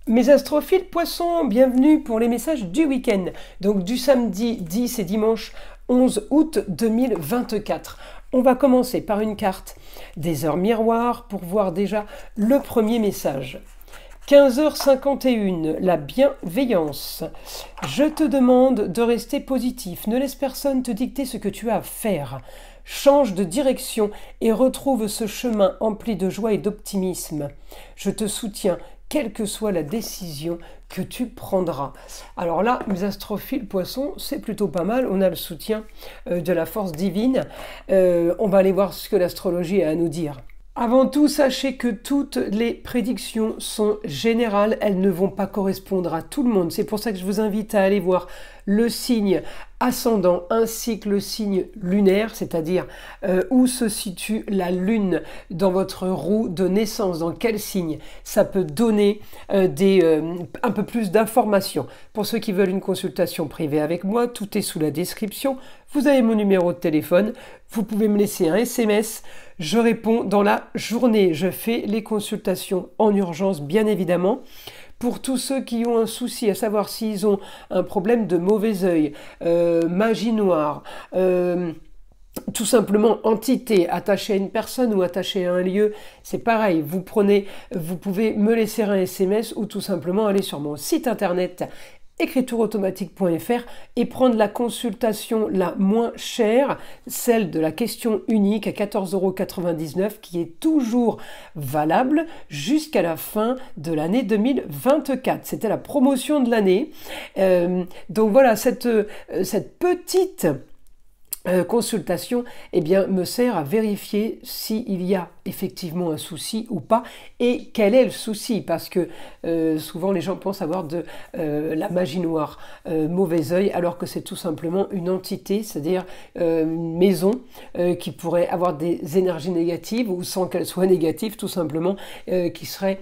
Mes astrophiles poissons, bienvenue pour les messages du week-end, donc du samedi 10 et dimanche 11 août 2024. On va commencer par une carte des heures miroirs pour voir déjà le premier message. 15h51, la bienveillance. Je te demande de rester positif, ne laisse personne te dicter ce que tu as à faire. Change de direction et retrouve ce chemin empli de joie et d'optimisme. Je te soutiens, quelle que soit la décision que tu prendras. Alors là, mes astrophiles poissons, c'est plutôt pas mal. On a le soutien de la force divine. On va aller voir ce que l'astrologie a à nous dire. Avant tout, sachez que toutes les prédictions sont générales, elles ne vont pas correspondre à tout le monde. C'est pour ça que je vous invite à aller voir le signe ascendant ainsi que le signe lunaire, c'est-à-dire où se situe la lune dans votre roue de naissance, dans quel signe. Ça peut donner un peu plus d'informations. Pour ceux qui veulent une consultation privée avec moi, tout est sous la description. Vous avez mon numéro de téléphone, vous pouvez me laisser un SMS. Je réponds dans la journée. Je fais les consultations en urgence, bien évidemment. Pour tous ceux qui ont un souci, à savoir s'ils ont un problème de mauvais œil, magie noire, tout simplement entité attachée à une personne ou attachée à un lieu, c'est pareil. Vous pouvez me laisser un SMS ou tout simplement aller sur mon site internet écritureautomatique.fr et prendre la consultation la moins chère, celle de la question unique à 14,99 € qui est toujours valable jusqu'à la fin de l'année 2024. C'était la promotion de l'année. Donc voilà, cette petite consultation me sert à vérifier s'il y a effectivement un souci ou pas et quel est le souci, parce que souvent les gens pensent avoir de la magie noire, mauvais œil, alors que c'est tout simplement une entité, c'est-à-dire une maison qui pourrait avoir des énergies négatives ou sans qu'elles soient négatives, tout simplement qui serait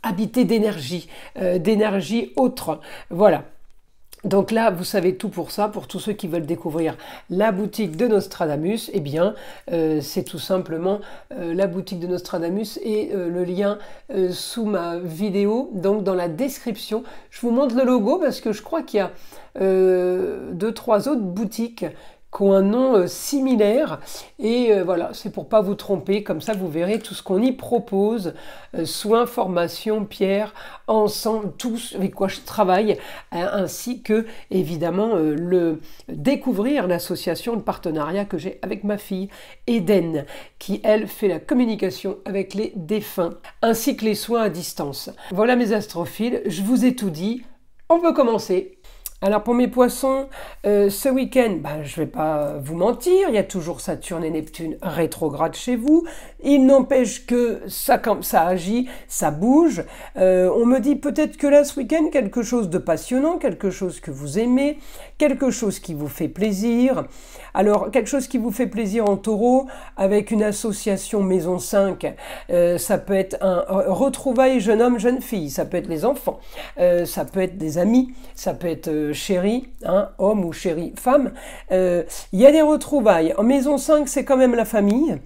habitée d'énergie autre. Voilà. Donc là, vous savez tout pour ça. Pour tous ceux qui veulent découvrir la boutique de Nostradamus, c'est tout simplement la boutique de Nostradamus et le lien sous ma vidéo, donc dans la description. Je vous montre le logo parce que je crois qu'il y a 2-3 autres boutiques qui ont un nom similaire et voilà, c'est pour pas vous tromper, comme ça vous verrez tout ce qu'on y propose, soins, formation, pierre, ensemble, tout avec quoi je travaille, ainsi que évidemment le découvrir l'association, le partenariat que j'ai avec ma fille Eden, qui elle fait la communication avec les défunts, ainsi que les soins à distance. Voilà mes astrophiles, je vous ai tout dit, on peut commencer. Alors pour mes poissons, ce week-end, je ne vais pas vous mentir, il y a toujours Saturne et Neptune rétrograde chez vous. Il n'empêche que ça, quand ça agit, ça bouge. On me dit peut-être que là, ce week-end, quelque chose de passionnant, quelque chose que vous aimez, quelque chose qui vous fait plaisir. Alors, quelque chose qui vous fait plaisir en taureau, avec une association Maison 5, ça peut être un retrouvaille jeune homme, jeune fille, ça peut être les enfants, ça peut être des amis, ça peut être chéri, homme ou chéri, femme. Il y a des retrouvailles. En Maison 5, c'est quand même la famille.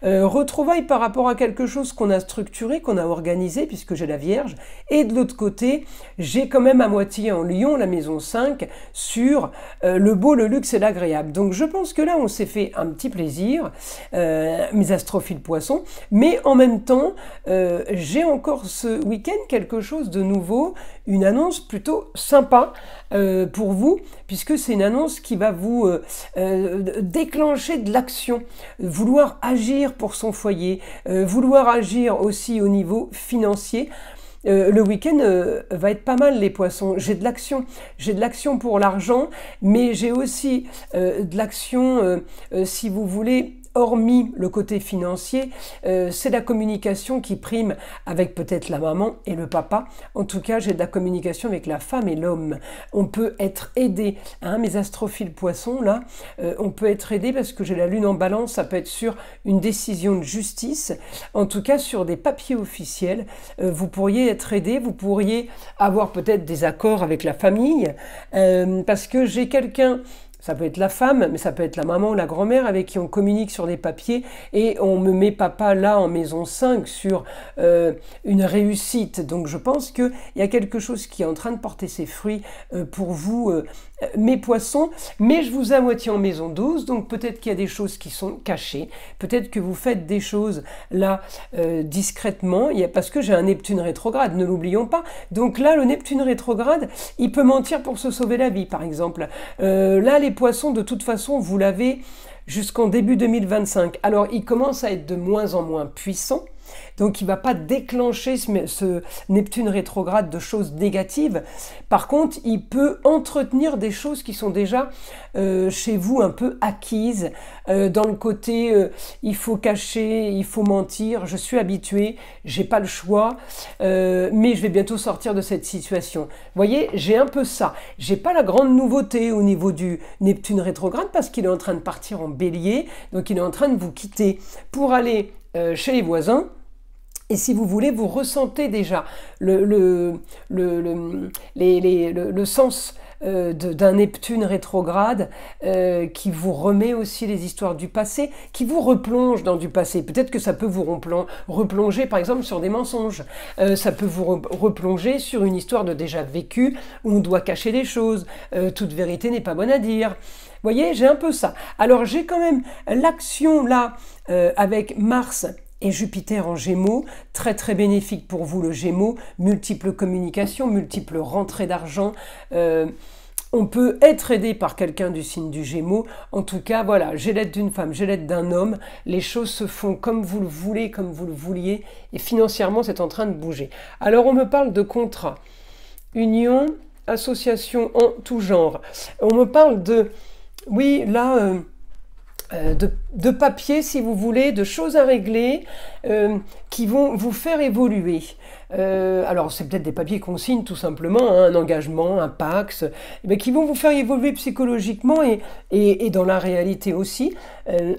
Retrouvailles par rapport à quelque chose qu'on a structuré, qu'on a organisé, puisque j'ai la Vierge. Et de l'autre côté, j'ai quand même à moitié en Lion, la Maison 5, sur le beau, le luxe et l'agréable. Donc je pense que là, on s'est fait un petit plaisir, mes astrophiles poissons, mais en même temps, j'ai encore ce week-end quelque chose de nouveau, une annonce plutôt sympa pour vous, puisque c'est une annonce qui va vous déclencher de l'action, vouloir agir pour son foyer, vouloir agir aussi au niveau financier. Le week-end va être pas mal les poissons. J'ai de l'action pour l'argent, mais j'ai aussi de l'action, si vous voulez, hormis le côté financier, c'est la communication qui prime avec peut-être la maman et le papa. En tout cas, j'ai de la communication avec la femme et l'homme. On peut être aidé, mes astrophiles poissons, là, on peut être aidé parce que j'ai la lune en balance, ça peut être sur une décision de justice, en tout cas sur des papiers officiels. Vous pourriez être aidé, vous pourriez avoir peut-être des accords avec la famille, parce que j'ai quelqu'un Ça peut être la femme, mais ça peut être la maman ou la grand-mère avec qui on communique sur des papiers et on me met papa là en maison 5 sur une réussite. Donc je pense qu'il y a quelque chose qui est en train de porter ses fruits pour vous, mes poissons, mais je vous ai à moitié en maison 12, donc peut-être qu'il y a des choses qui sont cachées, peut-être que vous faites des choses là discrètement, parce que j'ai un Neptune rétrograde, ne l'oublions pas. Donc là, le Neptune rétrograde, il peut mentir pour se sauver la vie, par exemple. Là, les poissons, de toute façon, vous l'avez jusqu'en début 2025. Alors, il commence à être de moins en moins puissant. Donc, il ne va pas déclencher ce Neptune rétrograde de choses négatives. Par contre, il peut entretenir des choses qui sont déjà chez vous un peu acquises, dans le côté il faut cacher, il faut mentir, je suis habitué, j'ai pas le choix, mais je vais bientôt sortir de cette situation. Vous voyez, j'ai un peu ça. J'ai pas la grande nouveauté au niveau du Neptune rétrograde parce qu'il est en train de partir en bélier, donc il est en train de vous quitter pour aller chez les voisins. Et si vous voulez, vous ressentez déjà le sens d'un Neptune rétrograde qui vous remet aussi les histoires du passé, qui vous replonge dans du passé. Peut-être que ça peut vous replonger par exemple sur des mensonges. Ça peut vous replonger sur une histoire de déjà vécu où on doit cacher des choses. Toute vérité n'est pas bonne à dire. Vous voyez, j'ai un peu ça. Alors j'ai quand même l'action là avec Mars et Jupiter en Gémeaux, très très bénéfique pour vous le Gémeaux, multiples communications, multiples rentrées d'argent. On peut être aidé par quelqu'un du signe du Gémeaux. En tout cas, voilà, j'ai l'aide d'une femme, j'ai l'aide d'un homme. Les choses se font comme vous le voulez, comme vous le vouliez. Et financièrement, c'est en train de bouger. Alors, on me parle de contrat, union, association en tout genre. On me parle de, oui, là... de papier, si vous voulez, de choses à régler qui vont vous faire évoluer. Alors, c'est peut-être des papiers qu'on signe tout simplement, hein, un engagement, un Pax, mais qui vont vous faire évoluer psychologiquement et dans la réalité aussi.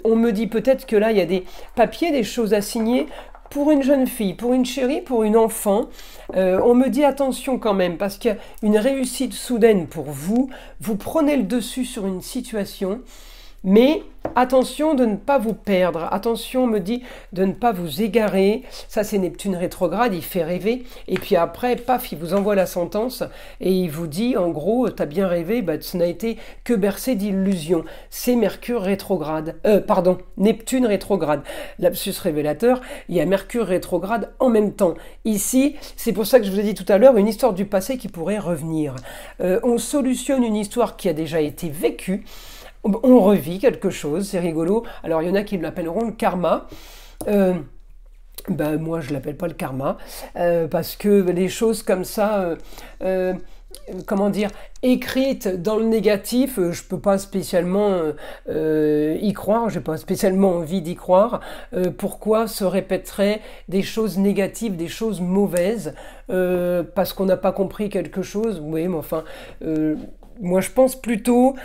On me dit peut-être que là, il y a des papiers, des choses à signer pour une jeune fille, pour une chérie, pour une enfant. On me dit attention quand même, parce qu'il y a une réussite soudaine pour vous. Vous prenez le dessus sur une situation. Mais attention de ne pas vous perdre, attention, on me dit de ne pas vous égarer. Ça, c'est Neptune rétrograde, il fait rêver. Et puis après, paf, il vous envoie la sentence et il vous dit, en gros, t'as bien rêvé, bah, ce n'a été que bercé d'illusions. C'est Mercure rétrograde, Neptune rétrograde. Lapsus révélateur, il y a Mercure rétrograde en même temps. Ici, c'est pour ça que je vous ai dit tout à l'heure, une histoire du passé qui pourrait revenir. On solutionne une histoire qui a déjà été vécue. On revit quelque chose, c'est rigolo. Alors, il y en a qui l'appelleront le karma. Moi, je ne l'appelle pas le karma, parce que les choses comme ça, comment dire, écrites dans le négatif, je ne peux pas spécialement y croire, je n'ai pas spécialement envie d'y croire. Pourquoi se répéteraient des choses négatives, des choses mauvaises, parce qu'on n'a pas compris quelque chose? Oui, mais enfin... moi, je pense plutôt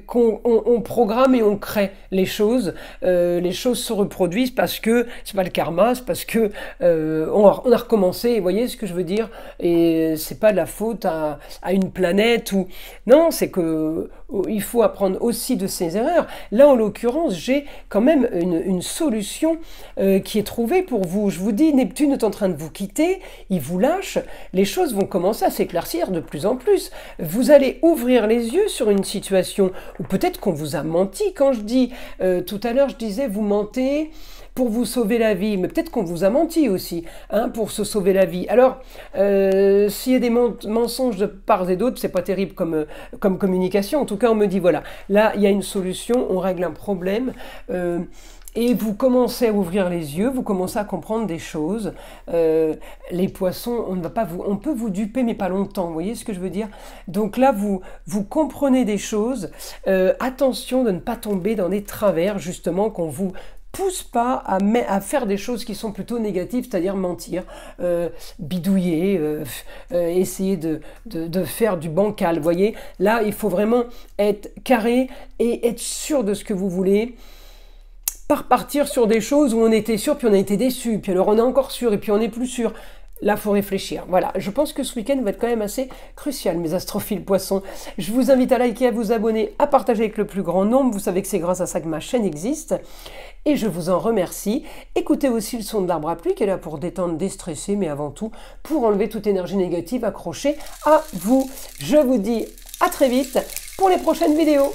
qu'on programme et on crée les choses. Les choses se reproduisent parce que c'est pas le karma, c'est parce que on a recommencé. Vous voyez ce que je veux dire? Et c'est pas de la faute à une planète ou non, c'est que il faut apprendre aussi de ses erreurs. Là, en l'occurrence, j'ai quand même une solution qui est trouvée pour vous. Je vous dis, Neptune est en train de vous quitter, il vous lâche. Les choses vont commencer à s'éclaircir de plus en plus. Vous allez ouvrir les yeux sur une situation où peut-être qu'on vous a menti. Quand je dis, tout à l'heure, je disais, vous mentez pour vous sauver la vie, mais peut-être qu'on vous a menti aussi, hein, pour se sauver la vie. Alors, s'il y a des mensonges de part et d'autre, c'est pas terrible comme communication. En tout cas, on me dit, voilà, là, il y a une solution, on règle un problème, et vous commencez à ouvrir les yeux, vous commencez à comprendre des choses. Les poissons, on peut vous duper, mais pas longtemps, vous voyez ce que je veux dire? Donc là, vous comprenez des choses. Attention de ne pas tomber dans des travers, justement, qu'on vous pousse pas à faire des choses qui sont plutôt négatives, c'est-à-dire mentir, bidouiller, essayer de faire du bancal. Vous voyez, là, il faut vraiment être carré et être sûr de ce que vous voulez. Pas repartir sur des choses où on était sûr, puis on a été déçu, puis alors on est encore sûr, et puis on n'est plus sûr. Là, il faut réfléchir. Voilà, je pense que ce week-end va être quand même assez crucial, mes astrophiles poissons. Je vous invite à liker, à vous abonner, à partager avec le plus grand nombre. Vous savez que c'est grâce à ça que ma chaîne existe. Et je vous en remercie. Écoutez aussi le son de l'arbre à pluie qui est là pour détendre, déstresser, mais avant tout pour enlever toute énergie négative accrochée à vous. Je vous dis à très vite pour les prochaines vidéos.